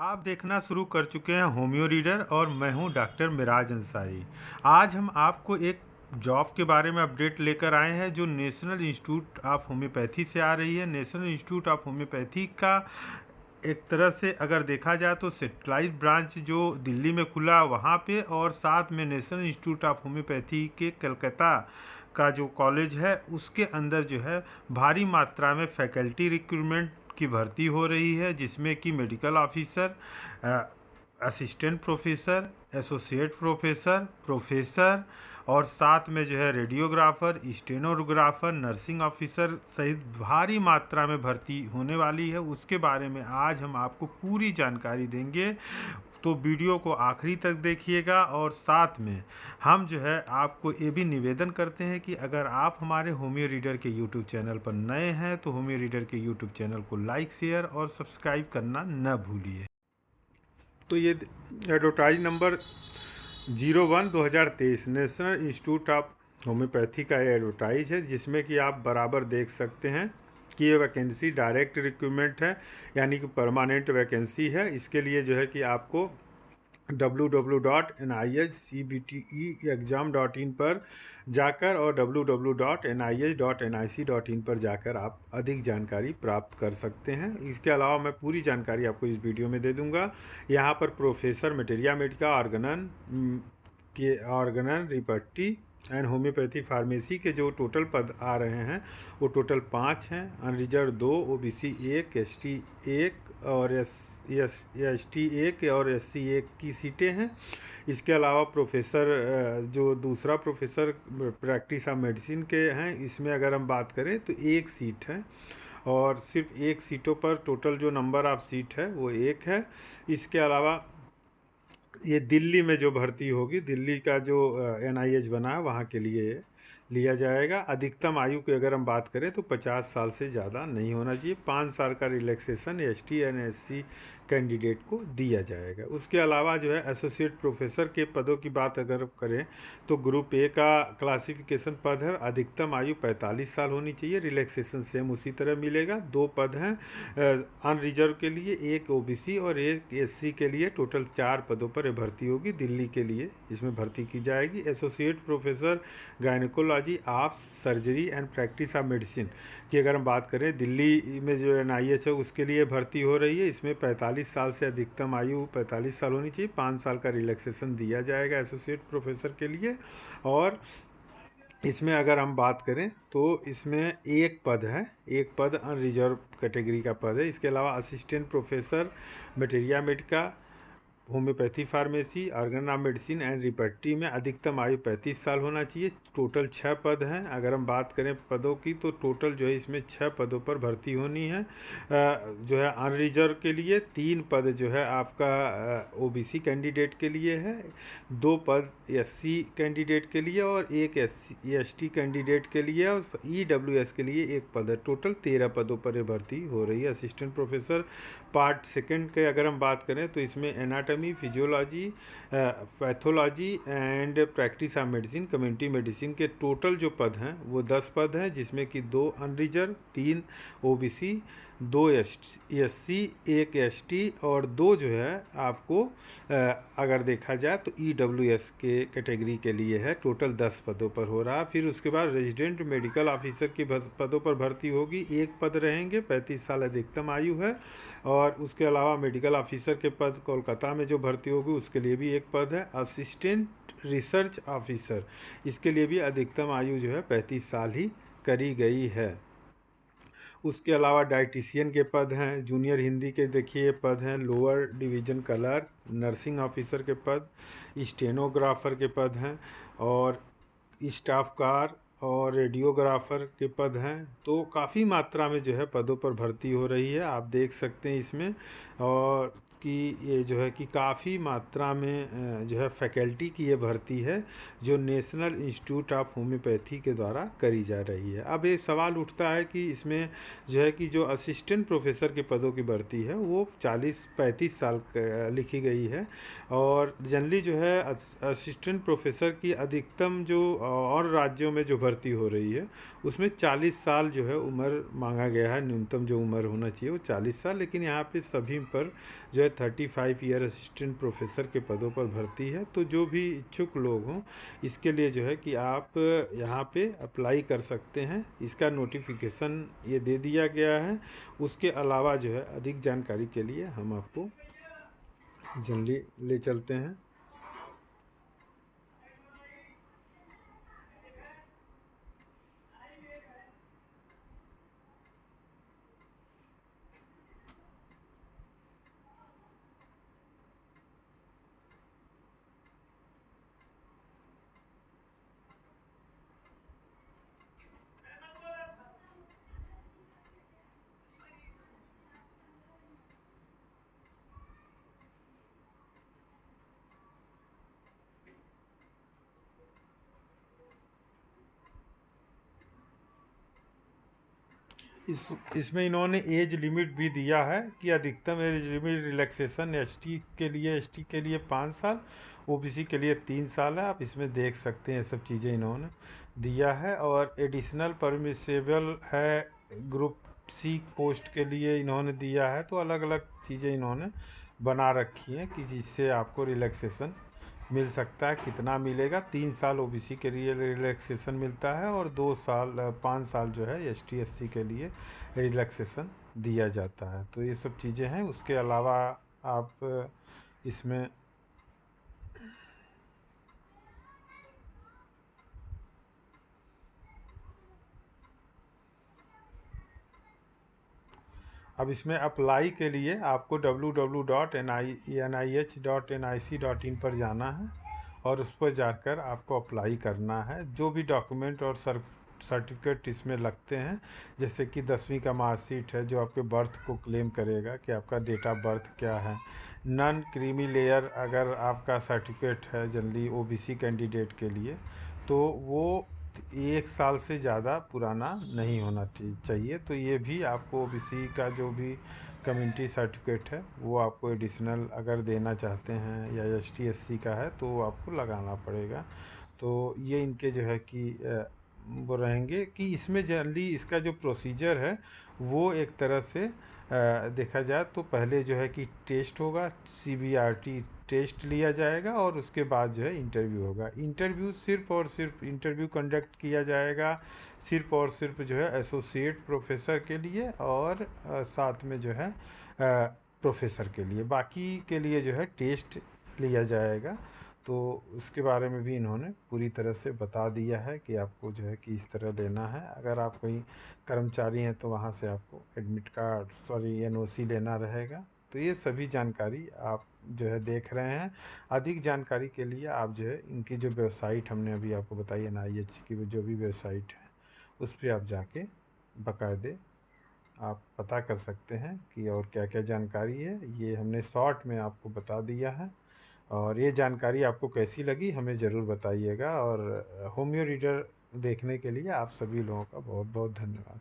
आप देखना शुरू कर चुके हैं होम्यो रीडर और मैं हूं डॉक्टर मिराज अंसारी। आज हम आपको एक जॉब के बारे में अपडेट लेकर आए हैं जो नेशनल इंस्टीट्यूट ऑफ होम्योपैथी से आ रही है। नेशनल इंस्टीट्यूट ऑफ होम्योपैथी का एक तरह से अगर देखा जाए तो सेटेलाइट ब्रांच जो दिल्ली में खुला वहाँ पे, और साथ में नेशनल इंस्टीट्यूट ऑफ होम्योपैथी के कलकत्ता का जो कॉलेज है उसके अंदर जो है भारी मात्रा में फैकल्टी रिक्रूटमेंट की भर्ती हो रही है, जिसमें कि medical officer, assistant professor, associate professor, professor और साथ में जो है रेडियोग्राफर, स्टेनोग्राफर, नर्सिंग ऑफिसर सहित भारी मात्रा में भर्ती होने वाली है। उसके बारे में आज हम आपको पूरी जानकारी देंगे, तो वीडियो को आखिरी तक देखिएगा। और साथ में हम जो है आपको ये भी निवेदन करते हैं कि अगर आप हमारे होम्यो रीडर के यूट्यूब चैनल पर नए हैं तो होम्यो रीडर के यूट्यूब चैनल को लाइक, शेयर और सब्सक्राइब करना न भूलिए। तो ये advertise number 01/2023 national institute of homeopathy का ये एडवर्टाइज है, जिसमें कि आप बराबर देख सकते हैं कि ये वैकेंसी डायरेक्ट रिक्रूटमेंट है, यानी कि परमानेंट वैकेंसी है। इसके लिए जो है कि आपको www.nihcbteexam.in पर जाकर और www.nih.nic.in पर जाकर आप अधिक जानकारी प्राप्त कर सकते हैं। इसके अलावा मैं पूरी जानकारी आपको इस वीडियो में दे दूंगा। यहाँ पर professor materia medica organon repertory and homeopathy pharmacy के जो टोटल पद आ रहे हैं वो टोटल 5 हैं। अनरिजर्व 2, ओबीसी 1, एसटी 1 और एसटी 1 और एससी 1 की सीटें हैं। इसके अलावा प्रोफेसर जो दूसरा प्रोफेसर प्रैक्टिस ऑफ मेडिसिन के हैं, इसमें अगर हम बात करें तो 1 सीट है और सिर्फ 1 सीटों पर टोटल जो नंबर ऑफ सीट है वो 1 है। इसके अलावा ये दिल्ली में जो भर्ती होगी, दिल्ली का जो एनआईएच बना है वहाँ के लिए लिया जाएगा। अधिकतम आयु की अगर हम बात करें तो 50 साल से ज़्यादा नहीं होना चाहिए। 5 साल का relaxation ST and SC candidate को दिया जाएगा। उसके अलावा जो है एसोसिएट प्रोफेसर के पदों की बात अगर करें तो ग्रुप ए का क्लासिफिकेशन पद है, अधिकतम आयु 45 साल होनी चाहिए, रिलैक्सेशन सेम उसी तरह मिलेगा। 2 पद हैं अनरिजर्व के लिए, 1 ओबीसी और 1 एससी के लिए। टोटल 4 पदों पर भर्ती होगी, दिल्ली के लिए इसमें भर्ती की जाएगी। Associate professor gynaecology of surgery and practice of medicine की अगर हम बात करें, दिल्ली में जो एनआईएच है उसके लिए भर्ती हो रही है। इसमें 45 साल से अधिकतम आयु 45 साल होनी चाहिए, 5 साल का रिलैक्सेशन दिया जाएगा एसोसिएट प्रोफेसर के लिए। और इसमें अगर हम बात करें तो इसमें 1 पद है, 1 पद अनरिजर्व कैटेगरी का पद है। इसके अलावा assistant professor materia medica homeopathy pharmacy organ of medicine and repertory में अधिकतम आयु 35 साल होना चाहिए। टोटल 6 पद हैं। अगर हम बात करें पदों की तो टोटल जो है इसमें 6 पदों पर भर्ती होनी है। जो है अनरिजर्व के लिए 3 पद जो है आपका ओबीसी कैंडिडेट के लिए है, 2 पद एससी कैंडिडेट के लिए और 1 एसटी कैंडिडेट के लिए, और ईडब्ल्यूएस के लिए 1 पद है। टोटल 13 पदों पर ये भर्ती हो रही है। असिस्टेंट प्रोफेसर पार्ट सेकंड के अगर हम बात करें तो इसमें anatomy, physiology, pathology and practice of medicine, community medicine के टोटल जो पद हैं वो 10 पद हैं, जिसमें कि 2 अनरिजर्व, 3 ओबीसी, 2 एससी, 1 एसटी और 2 जो है आपको अगर देखा जाए तो ईडब्ल्यूएस के कैटेगरी के लिए है। टोटल 10 पदों पर हो रहा है। फिर उसके बाद रेजिडेंट मेडिकल ऑफिसर की पदों पर भर्ती होगी, 1 पद रहेंगे, 35 साल अधिकतम आयु है। और उसके अलावा मेडिकल ऑफिसर के पद कोलकाता में जो भर्ती होगी उसके लिए भी 1 पद है। असिस्टेंट रिसर्च ऑफिसर, इसके लिए भी अधिकतम आयु जो है 35 साल ही करी गई है। उसके अलावा डाइटिशियन के पद हैं, जूनियर हिंदी के देखिए पद हैं, lower division clerk, nursing officer के पद, स्टेनोग्राफर के पद हैं और स्टाफ कार और रेडियोग्राफर के पद हैं। तो काफ़ी मात्रा में जो है पदों पर भर्ती हो रही है, आप देख सकते हैं इसमें। और कि ये जो है कि काफ़ी मात्रा में जो है फैकल्टी की ये भर्ती है जो नेशनल इंस्टीट्यूट ऑफ होम्योपैथी के द्वारा करी जा रही है। अब ये सवाल उठता है कि इसमें जो है कि जो असिस्टेंट प्रोफेसर के पदों की भर्ती है वो 40-35 साल लिखी गई है, और जनरली जो है असिस्टेंट प्रोफेसर की अधिकतम जो और राज्यों में जो भर्ती हो रही है उसमें 40 साल जो है उम्र मांगा गया है, न्यूनतम जो उम्र होना चाहिए वो 40 साल, लेकिन यहाँ पे सभी पर जो है 35 ईयर असिस्टेंट प्रोफेसर के पदों पर भर्ती है। तो जो भी इच्छुक लोग हों इसके लिए जो है कि आप यहाँ पे अप्लाई कर सकते हैं। इसका नोटिफिकेशन ये दे दिया गया है। उसके अलावा जो है अधिक जानकारी के लिए हम आपको जल्दी ले चलते हैं। इसमें इन्होंने एज लिमिट भी दिया है कि अधिकतम एज लिमिट रिलैक्सेशन एसटी के लिए 5 साल, ओबीसी के लिए 3 साल है। आप इसमें देख सकते हैं सब चीज़ें इन्होंने दिया है। और एडिशनल परमिसेबल है ग्रुप सी पोस्ट के लिए इन्होंने दिया है। तो अलग अलग चीज़ें इन्होंने बना रखी हैं कि जिससे आपको रिलैक्सेशन मिल सकता है। कितना मिलेगा? 3 साल ओबीसी के लिए रिलैक्सेशन मिलता है और 5 साल जो है एसटी एससी के लिए रिलैक्सेशन दिया जाता है। तो ये सब चीज़ें हैं। उसके अलावा आप इसमें अब इसमें अप्लाई के लिए आपको www.nih.nic.in पर जाना है और उस पर जाकर आपको अप्लाई करना है। जो भी डॉक्यूमेंट और सर्टिफिकेट इसमें लगते हैं, जैसे कि 10वीं का मार्कशीट है जो आपके बर्थ को क्लेम करेगा कि आपका डेट ऑफ बर्थ क्या है। नॉन क्रीमी लेयर अगर आपका सर्टिफिकेट है जनरली ओबीसी कैंडिडेट के लिए, तो वो 1 साल से ज़्यादा पुराना नहीं होना चाहिए। तो ये भी आपको ओबीसी का जो भी कम्युनिटी सर्टिफिकेट है वो आपको एडिशनल अगर देना चाहते हैं या एसटी एससी का है तो आपको लगाना पड़ेगा। तो ये इनके जो है कि वो रहेंगे कि इसमें जनरली इसका जो प्रोसीजर है वो एक तरह से देखा जाए तो पहले जो है कि टेस्ट होगा, सीबीआरटी टेस्ट लिया जाएगा और उसके बाद जो है इंटरव्यू होगा। इंटरव्यू सिर्फ और सिर्फ इंटरव्यू कंडक्ट किया जाएगा सिर्फ और सिर्फ जो है एसोसिएट प्रोफेसर के लिए और साथ में जो है प्रोफेसर के लिए। बाकी के लिए जो है टेस्ट लिया जाएगा। तो उसके बारे में भी इन्होंने पूरी तरह से बता दिया है कि आपको जो है कि इस तरह लेना है। अगर आप कहीं कर्मचारी हैं तो वहाँ से आपको एडमिट कार्ड एनओसी लेना रहेगा। तो ये सभी जानकारी आप जो है देख रहे हैं। अधिक जानकारी के लिए आप जो है इनकी जो वेबसाइट हमने अभी आपको बताई एनआईएच की जो भी वेबसाइट है उस पर आप जाके बाकायदे आप पता कर सकते हैं कि और क्या क्या जानकारी है। ये हमने शॉर्ट में आपको बता दिया है। और ये जानकारी आपको कैसी लगी हमें ज़रूर बताइएगा। और होमियो रीडर देखने के लिए आप सभी लोगों का बहुत बहुत धन्यवाद।